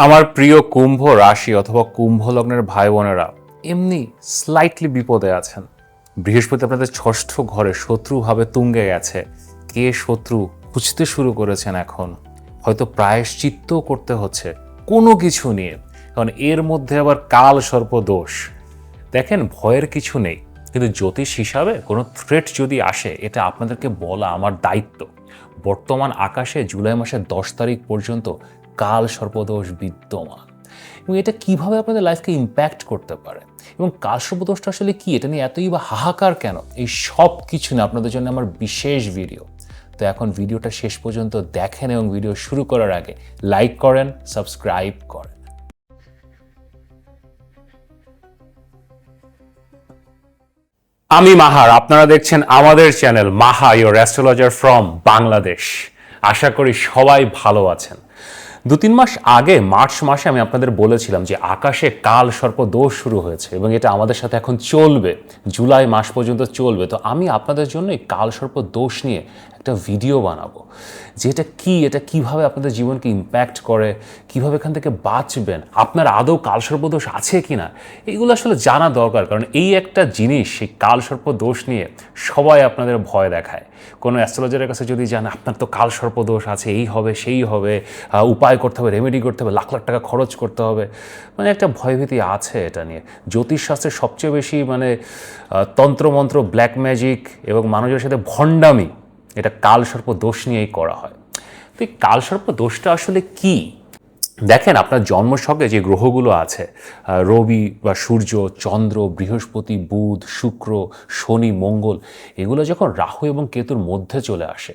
আমার প্রিয় কুম্ভ রাশি অথবা কুম্ভ লগ্নের ভাই বোনেরা এমনি স্লাইটলি বিপদে আছেন। বৃহস্পতি আপনাদের ষষ্ঠ ঘরে শত্রুভাবে তুঙ্গে গেছে। কে শত্রু খুঁজতে শুরু করেছেন, এখন হয়তো প্রায়শ্চিত্ত করতে হচ্ছে কোনো কিছু নিয়ে, কারণ এর মধ্যে আবার কাল সর্প দোষ। দেখেন, ভয়ের কিছু নেই, কিন্তু জ্যোতিষ হিসাবে কোনো থ্রেট যদি আসে, এটা আপনাদেরকে বলা আমার দায়িত্ব। বর্তমান আকাশে জুলাই মাসের 10 তারিখ পর্যন্ত কাল সর্পদোষ বিদ্যমান, এবং এটা কিভাবে আপনাদের লাইফকে ইম্প্যাক্ট করতে পারে এবং কাল সর্পদোষটা আসলে কি, এটা নিয়ে এতই বা হাহাকার কেন, এই সব কিছু না আপনাদের জন্য আমার বিশেষ ভিডিও। তো এখন ভিডিওটা শেষ পর্যন্ত দেখেন এবং ভিডিও শুরু করার আগে লাইক করেন, সাবস্ক্রাইব করেন। আমি মাহার, আপনারা দেখছেন আমাদের channel Maha, your astrologer from Bangladesh. আশা করি সবাই ভালো আছেন। 2-3 মাস আগে মার্চ মাসে আমি আপনাদের বলেছিলাম যে আকাশে কাল সর্প দোষ শুরু হয়েছে এবং এটা আমাদের সাথে এখন চলবে, জুলাই মাস পর্যন্ত চলবে। তো আমি আপনাদের জন্য এই কাল সর্প দোষ নিয়ে একটা ভিডিও বানাবো, যে এটা কি, এটা কিভাবে আপনাদের জীবনকে ইম্প্যাক্ট করে, কিভাবে এখান থেকে বাঁচবেন, আপনার আদৌ কালসর্প দোষ আছে কিনা, এগুলো আসলে জানা দরকার। কারণ এই একটা জিনিস, সেই কালসর্প দোষ নিয়ে সবাই আপনাদের ভয় দেখায়। কোনো অ্যাস্ট্রোলজারের কাছে যদি যান, আপনার তো কালসর্প দোষ আছে, এই হবে সেই হবে, উপায় করতে হবে, রেমেডি করতে হবে, লাখ লাখ টাকা খরচ করতে হবে, মানে একটা ভয়ভীতি আছে এটা নিয়ে। জ্যোতিষশাস্ত্রের সবচেয়ে বেশি তন্ত্রমন্ত্র, ব্ল্যাক ম্যাজিক এবং মানুষের সাথে ভণ্ডামি, এটা কালসর্প দোষ নিয়েই করা হয়। তো এই কালসর্প দোষটা আসলে কি? দেখেন, আপনার জন্মছকে যে গ্রহগুলো আছে, রবি বা সূর্য, চন্দ্র, বৃহস্পতি, বুধ, শুক্র, শনি, মঙ্গল, এগুলো যখন রাহু এবং কেতুর মধ্যে চলে আসে,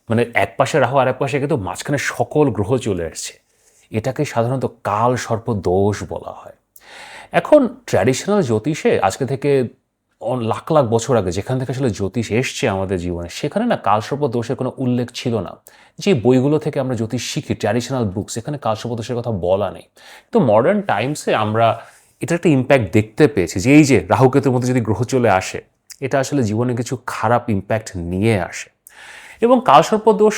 মানে এক পাশে রাহু আর এক পাশে কেতু, মাঝখানে সকল গ্রহ চলে আসছে, এটাকে সাধারণত কাল সর্প দোষ বলা হয়। এখন ট্র্যাডিশনাল জ্যোতিষে আজকে থেকে লাখ লাখ বছর আগে যেখান থেকে আসলে জ্যোতিষ এসছে আমাদের জীবনে, সেখানে না কালসর্প দোষের কোনো উল্লেখ ছিল না। যে বইগুলো থেকে আমরা জ্যোতিষ শিখি, ট্র্যাডিশনাল বুকস, এখানে কালসর্প দোষের কথা বলা নেই। তো মডার্ন টাইমসে আমরা এটা একটা ইম্প্যাক্ট দেখতে পেয়েছি, যে এই যে রাহু কেতুর মধ্যে যদি গ্রহ চলে আসে, এটা আসলে জীবনে কিছু খারাপ ইম্প্যাক্ট নিয়ে আসে। এবং কালসর্প দোষ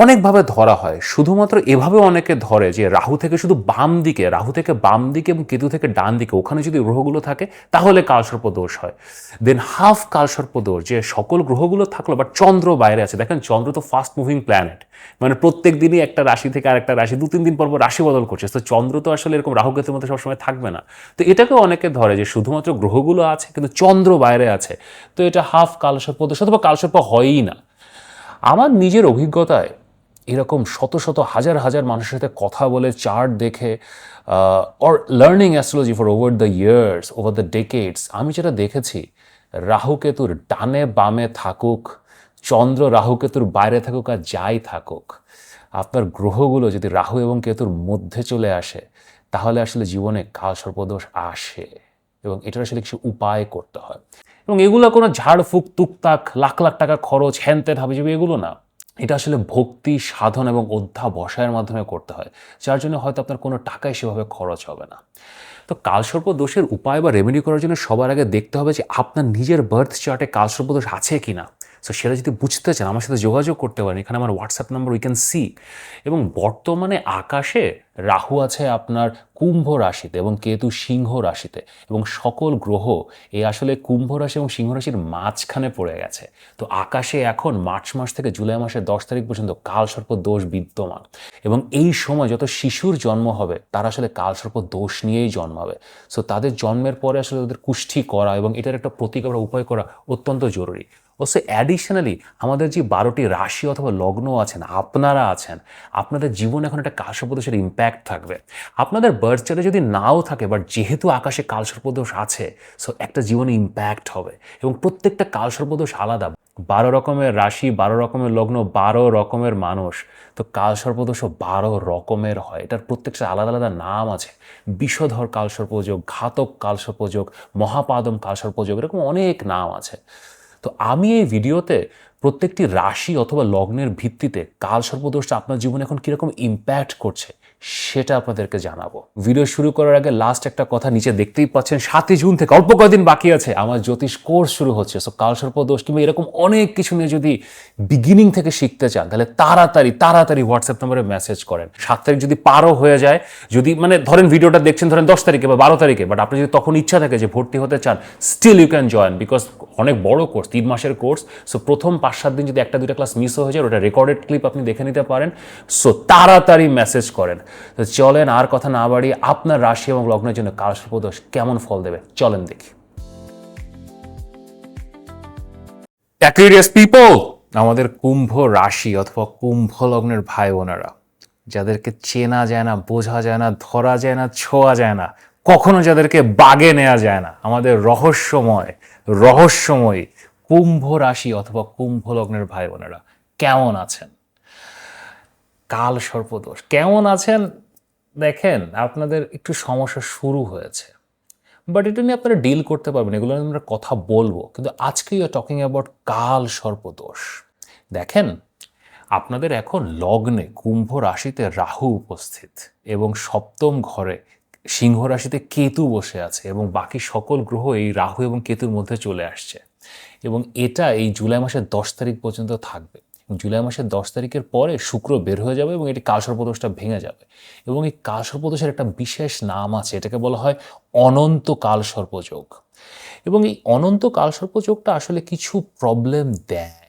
অনেকভাবে ধরা হয়, শুধুমাত্র এভাবেও অনেকে ধরে যে রাহু থেকে শুধু বাম দিকে, রাহু থেকে বাম দিকে এবং কেতু থেকে ডান দিকে, ওখানে যদি গ্রহগুলো থাকে তাহলে কালসর্প দোষ হয়। দেন হাফ কালসর্প দোষ, যে সকল গ্রহগুলো থাকলো বাট চন্দ্র বাইরে আছে। দেখেন, চন্দ্র তো ফাস্ট মুভিং প্ল্যানেট, মানে প্রত্যেক দিনই একটা রাশি থেকে আরেকটা রাশি, 2-3 দিন পর পর রাশি বদল করছে। তো চন্দ্র তো আসলে এরকম রাহু কেতুর মধ্যে সবসময় থাকবে না। তো এটাকেও অনেকে ধরে যে শুধুমাত্র গ্রহগুলো আছে কিন্তু চন্দ্র বাইরে আছে, তো এটা হাফ কালসর্প দোষ অথবা কালসর্প হয়ই না। আমার নিজের অভিজ্ঞতায় এরকম শত শত হাজার হাজার মানুষের সাথে কথা বলে, চার্ট দেখে, or learning astrology for over the years, over the decades, আমি যেটা দেখেছি, রাহু কেতুর ডানে বামে থাকুক, চন্দ্র রাহু কেতুর বাইরে থাকুক আর যাই থাকুক, আপনার গ্রহগুলো যদি রাহু এবং কেতুর মধ্যে চলে আসে, তাহলে আসলে জীবনে কাল সর্পদোষ আসে এবং এটার আসলে কিছু উপায় করতে হয়। এবং এগুলো কোনো ঝাড়ফুঁক, তুকতাক, লাখ লাখ টাকা খরচ, হ্যানত্যান হাবিজাবি, এগুলো না। এটা আসলে ভক্তি, সাধন এবং অধ্যাবসায়ের মাধ্যমে করতে হয়, যার জন্য হয়তো আপনার কোনো টাকাই সেভাবে খরচ হবে না। তো কালসর্প দোষের উপায় বা রেমেডি করার জন্য সবার আগে দেখতে হবে যে আপনার নিজের বার্থ চার্টে কালসর্প দোষ আছে কি না। সো সেটা যদি বুঝতে চান, আমার সাথে যোগাযোগ করতে পারেন, এখানে আমার WhatsApp number, we can see. এবং বর্তমানে আকাশে রাহু আছে আপনার কুম্ভ রাশিতে এবং কেতু সিংহ রাশিতে, এবং সকল গ্রহ এই আসলে কুম্ভ রাশি এবং সিংহ রাশির মাঝখানে পড়ে গেছে। তো আকাশে এখন মার্চ মাস থেকে জুলাই মাসের 10 তারিখ পর্যন্ত কালসর্প দোষ বিদ্যমান, এবং এই সময় যত শিশুর জন্ম হবে তারা আসলে কালসর্প দোষ নিয়েই জন্মাবে। সো তাদের জন্মের পরে আসলে তাদের কুষ্ঠি করা এবং এটার একটা প্রতিকার উপায় করা অত্যন্ত জরুরি। অবশ্য অ্যাডিশনালি আমাদের যে 12টি রাশি অথবা লগ্ন আছেন, আপনারা আছেন, আপনাদের জীবনে এখন একটা কালসর্পদোষের ইম্প্যাক্ট থাকবে। আপনাদের বার্থ চার্টে যদি নাও থাকে, বাট যেহেতু আকাশে কালসর্পদোষ আছে, সো একটা জীবনে ইম্প্যাক্ট হবে। এবং প্রত্যেকটা কালসর্পদোষ আলাদা, 12 রকমের রাশি, 12 রকমের লগ্ন, 12 রকমের মানুষ। তো কালসর্পদোষও 12 রকমের হয়, এটার প্রত্যেকটা আলাদা আলাদা নাম আছে। বিষধর কালসর্পযোগ, ঘাতক কালসর্পযোগ, মহাপাদম কালসর্পযোগ, এরকম অনেক নাম আছে। তো আমি এই ভিডিওতে প্রত্যেকটি রাশি অথবা লগ্নের ভিত্তিতে কালসর্পদোষটা আপনার জীবনে এখন কীরকম ইম্প্যাক্ট করছে সেটা আপনাদেরকে জানাবো। ভিডিও শুরু করার আগে লাস্ট একটা কথা নিচে দেখতেই পাচ্ছেন, 7 জুন থেকে অল্প কয়েকদিন বাকি আছে আমার জ্যোতিষ কোর্স শুরু হচ্ছে। সো কালসর্প দোষ কিংবা এরকম অনেক কিছু নিয়ে যদি বিগিনিং থেকে শিখতে চান তাহলে তাড়াতাড়ি হোয়াটসঅ্যাপ নম্বরে মেসেজ করেন। 7 তারিখ যদি পারও হয়ে যায়, যদি মানে ধরেন ভিডিওটা দেখছেন ধরেন 10 তারিখে বা 12 তারিখে, বাট আপনি যদি তখন ইচ্ছা থাকে যে ভর্তি হতে চান, still you can join, because অনেক বড় কোর্স, 3 মাসের কোর্স। সো প্রথম 5-7 দিন যদি 1-2টা ক্লাস মিস হয়ে যায়, ওটা রেকর্ডেড ক্লিপ আপনি দেখে নিতে পারেন। সো তাড়াতাড়ি মেসেজ করেন। তো চলেন আর কথা না বাড়িয়ে আপনার রাশি এবং লগ্নের জন্য কালসর্প দোষ কেমন ফল দেবে চলেন দেখি। অ্যাকুয়ারিয়াস পিপল, আমাদের কুম্ভ রাশি অথবা কুম্ভ লগ্নের ভাই বোনেরা, যাদেরকে চেনা যায় না, বোঝা যায় না, ধরা যায় না, ছোঁয়া যায় না, কখনো যাদেরকে বাগে নেওয়া যায় না, আমাদের রহস্যময় কুম্ভ রাশি অথবা কুম্ভ লগ্নের ভাই বোনেরা কেমন আছেন? কাল সর্পদোষ কেমন আছেন? দেখেন, আপনাদের একটু সমস্যা শুরু হয়েছে, বাট এটা নিয়ে আপনারা ডিল করতে পারবেন, এগুলো নিয়ে আমরা কথা বলবো। কিন্তু আজকে ইউ আর টকিং অ্যাবাউট কাল সর্পদোষ। দেখেন, আপনাদের এখন লগ্নে কুম্ভ রাশিতে রাহু উপস্থিত এবং সপ্তম ঘরে সিংহ রাশিতে কেতু বসে আছে এবং বাকি সকল গ্রহ এই রাহু এবং কেতুর মধ্যে চলে আসছে। এবং এটা এই জুলাই মাসের 10 তারিখ পর্যন্ত থাকবে। জুলাই মাসের 10 তারিখের পরে শুক্র বের হয়ে যাবে এবং এটি কালসর্পদোষটা ভেঙে যাবে। এবং এই কালসর্পদোষের একটা বিশেষ নাম আছে, এটাকে বলা হয় অনন্ত কালসর্পযোগ। এবং এই অনন্ত কালসর্পযোগটা আসলে কিছু প্রবলেম দেয়,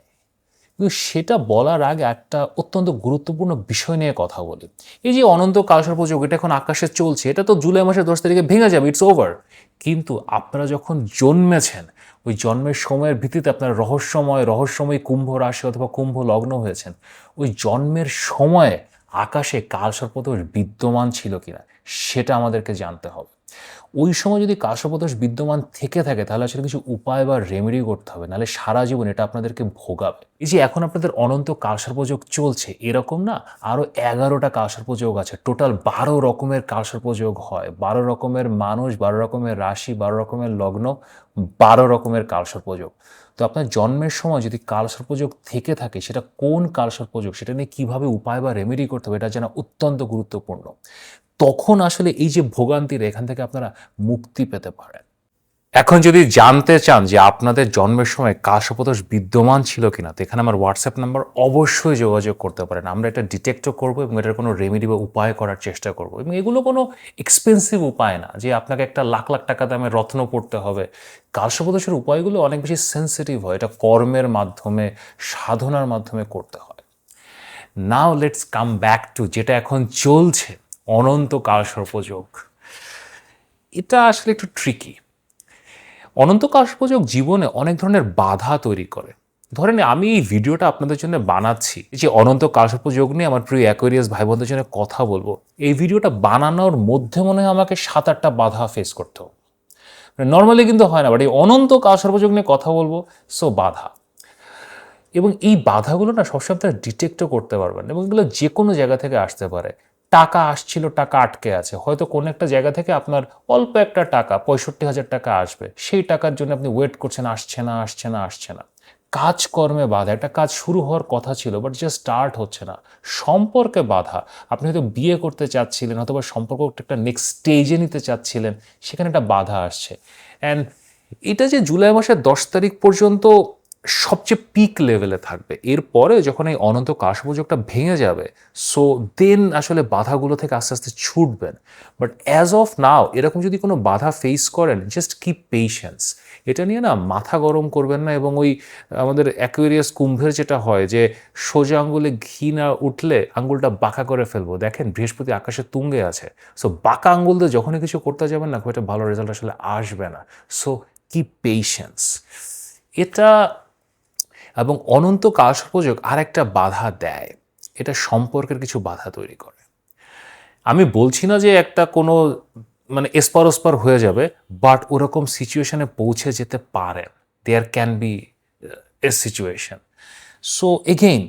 কিন্তু সেটা বলার আগে একটা অত্যন্ত গুরুত্বপূর্ণ বিষয় নিয়ে কথা বলি। এই যে অনন্ত কালসর্পযোগ, এটা এখন আকাশে চলছে, এটা তো জুলাই মাসের 10 তারিখে ভেঙে যাবে, ইটস ওভার। কিন্তু আপনারা যখন জন্মেছেন, ওই জন্মের সময়ের ভিত্তিতে আপনার রহস্যময় কুম্ভ রাশি অথবা কুম্ভ লগ্ন হয়েছেন, ওই জন্মের সময়ে আকাশে কালসর্পদোষ বিদ্যমান ছিল কিনা সেটা আমাদেরকে জানতে হবে। ওই সময় যদি কালসর্পদোষ বিদ্যমান থেকে থাকে তাহলে আসলে কিছু উপায় বা রেমেডি করতে হবে, নাহলে সারা জীবন এটা আপনাদেরকে ভোগাবে। এই যে এখন আপনাদের অনন্ত কালসর্পযোগ চলছে, এরকম না আরও 11টা কালসর্পযোগ আছে। টোটাল 12 রকমের কালসর্পযোগ হয়, 12 রকমের মানুষ, 12 রকমের রাশি, 12 রকমের লগ্ন, 12 রকমের কালসর্পযোগ। তো আপনার জন্মের সময় যদি কালসর্পযোগ থেকে থাকে, সেটা কোন কালসর্পযোগ, সেটা নিয়ে কীভাবে উপায় বা রেমেডি করতে হবে এটা জানা অত্যন্ত গুরুত্বপূর্ণ। তখন আসলে এই যে ভোগান্তির, এখান থেকে আপনারা মুক্তি পেতে পারেন। এখন যদি জানতে চান যে আপনাদের জন্মের সময় কালসর্পদোষ বিদ্যমান ছিল কিনা, তো এখানে আমার হোয়াটসঅ্যাপ নাম্বার অবশ্যই যোগাযোগ করতে পারেন। আমরা এটা ডিটেক্টও করবো এবং এটার কোনো রেমেডি বা উপায় করার চেষ্টা করব। এবং এগুলো কোনো এক্সপেন্সিভ উপায় না যে আপনাকে একটা লাখ লাখ টাকা দামে রত্ন পড়তে হবে। কালসর্পদোষের উপায়গুলো অনেক বেশি সেন্সিটিভ হয়, এটা কর্মের মাধ্যমে, সাধনার মাধ্যমে করতে হয়। Now let's come back to যেটা এখন চলছে, অনন্ত কালসর্পযোগ। এটা আসলে একটু ট্রিকি। অনন্ত কালসর্পযোগ জীবনে অনেক ধরনের বাধা তৈরি করে। ধরেন আমি এই ভিডিওটা আপনাদের জন্য বানাচ্ছি, যে অনন্ত কালসর্পযোগ নিয়ে আমার প্রিয় অ্যাকোয়ারিয়াস ভাই বোনদের জন্য কথা বলবো, এই ভিডিওটা বানানোর মধ্যে মনে হয় আমাকে 7-8টা বাধা ফেস করতে হবে। নর্মালি কিন্তু হয় না, বাট এই অনন্ত কালসর্পযোগ নিয়ে কথা বলবো, সো বাধা। এবং এই বাধাগুলো না সবসময় আপনারা ডিটেক্টও করতে পারবেন, এবং এগুলো যে কোনো জায়গা থেকে আসতে পারে। টাকা আসছিল, টাকা আটকে আছে, হয়তো কোনো একটা জায়গা থেকে আপনার অল্প একটা টাকা 65,000 টাকা আসবে, সেই টাকার জন্য আপনি ওয়েট করছেন, আসছে না। কাজকর্মে বাধা, একটা কাজ শুরু হওয়ার কথা ছিল বাট জাস্ট স্টার্ট হচ্ছে না। সম্পর্কে বাধা, আপনি হয়তো বিয়ে করতে চাচ্ছিলেন অথবা সম্পর্ক একটা নেক্সট স্টেজে নিতে চাচ্ছিলেন, সেখানে একটা বাধা আসছে। অ্যান্ড এটা যে জুলাই মাসের 10 তারিখ পর্যন্ত সবচেয়ে পিক লেভেলে থাকবে, এরপরে যখন এই অনন্ত কালসর্পযোগটা ভেঙে যাবে, সো দেন আসলে বাধাগুলো থেকে আস্তে আস্তে ছুটবেন। বাট অ্যাজ অফ নাও এরকম যদি কোনো বাধা ফেস করেন, জাস্ট কিপ পেশেন্স। এটা নিয়ে না মাথা গরম করবেন না। এবং ওই আমাদের অ্যাকুয়ারিয়াস কুম্ভের যেটা হয় যে সোজা আঙ্গুলে ঘি না উঠলে আঙ্গুলটা বাঁকা করে ফেলবো, দেখেন বৃহস্পতি আকাশে তুঙ্গে আছে। সো বাঁকা আঙ্গুল দিয়ে যখনই কিছু করতে যাবেন না, খুব একটা ভালো রেজাল্ট আসলে আসবে না। সো কিপ পেশেন্স এটা। এবং অনন্ত কালসর্পযোগ আর একটা বাধা দেয়, এটা সম্পর্কের কিছু বাধা তৈরি করে। আমি বলছি না যে একটা কোনো মানে এসপার ওসপার হয়ে যাবে, বাট ওরকম সিচুয়েশনে পৌঁছে যেতে পারেন। There can be a situation. So again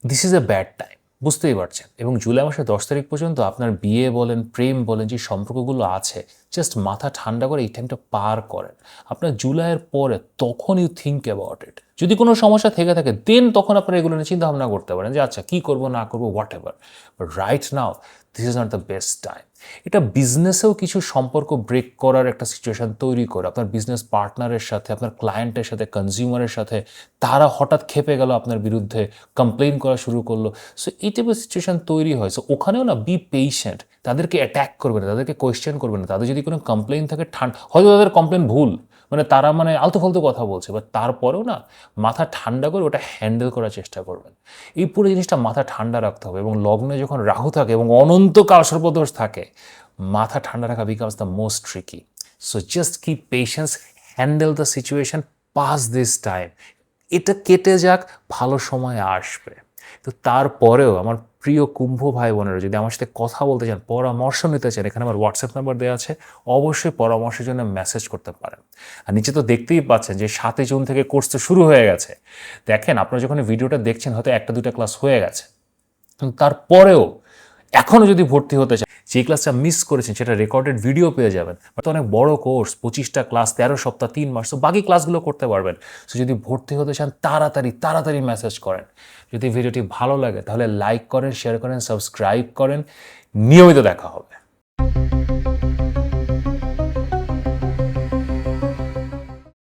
this is a bad time, বুঝতেই পারছেন। এবং জুলাই মাসের 10 তারিখ পর্যন্ত আপনার বিয়ে বলেন, প্রেম বলেন, যে সম্পর্কগুলো আছে জাস্ট মাথা ঠান্ডা করে এই টাইমটা পার করেন। আপনার জুলাইয়ের পরে তখন ইউ থিঙ্ক অ্যাবাউট ইট। যদি কোনো সমস্যা থেকে থাকে দেন তখন আপনারা এগুলো নিয়ে চিন্তা ভাবনা করতে পারেন যে আচ্ছা কী করবো না করবো what ever, but right now this is not the best time. এটা বিজনেসেও কিছু সম্পর্ক ব্রেক করার একটা সিচুয়েশান তৈরি করে, আপনার বিজনেস পার্টনারের সাথে, আপনার ক্লায়েন্টের সাথে, কনজিউমারের সাথে, তারা হঠাৎ খেপে গেল আপনার বিরুদ্ধে, কমপ্লেন করা শুরু করলো। সো এই টাইপের সিচুয়েশান তৈরি হয়। সো ওখানেও না বি পেশেন্ট, তাদেরকে অ্যাট্যাক করবে না, তাদেরকে কোয়েশ্চেন করবে না। তাদের যদি কোনো কমপ্লেন থাকে হয়তো তাদের কমপ্লেন ভুল, মানে তারা মানে আলতু ফালতু কথা বলছে, বাট তারপরেও না মাথা ঠান্ডা করে ওটা হ্যান্ডেল করার চেষ্টা করবেন। এই পুরো জিনিসটা মাথা ঠান্ডা রাখতে হবে। এবং লগ্নে যখন রাহু থাকে এবং অনন্তকাল সর্বদোষ থাকে, মাথা ঠান্ডা রাখা becomes the most tricky. So just keep patience, handle the situation, pass this time. এটা কেটে যাক, ভালো সময় আসবে। তো তারপরেও আমার প্রিয় কুম্ভ ভাই বোনেরা যদি আমার সাথে কথা বলতে চান, পরামর্শ নিতে চান, এখানে আমার হোয়াটসঅ্যাপ নাম্বার দেওয়া আছে, অবশ্যই পরামর্শের জন্য মেসেজ করতে পারেন। আর নিচে তো দেখতেই পাচ্ছেন যে 7 জুন থেকে কোর্স তো শুরু হয়ে গেছে। দেখেন আপনারা যখন ভিডিওটা দেখছেন হয়তো 1-2টা ক্লাস হয়ে গেছে, তারপরেও এখনও যদি ভর্তি হতে চান, যে ক্লাসটা মিস করেছেন সেটা রেকর্ডেড ভিডিও পেয়ে যাবেন। তো অনেক বড় কোর্স, 25টা ক্লাস, 13 সপ্তাহ, 3 মাস, তো বাকি ক্লাসগুলো করতে পারবেন। সো যদি ভর্তি হতে চান তাড়াতাড়ি মেসেজ করেন। যদি ভিডিওটি ভালো লাগে তাহলে লাইক করেন, শেয়ার করেন, সাবস্ক্রাইব করেন। নিয়মিত দেখা হবে।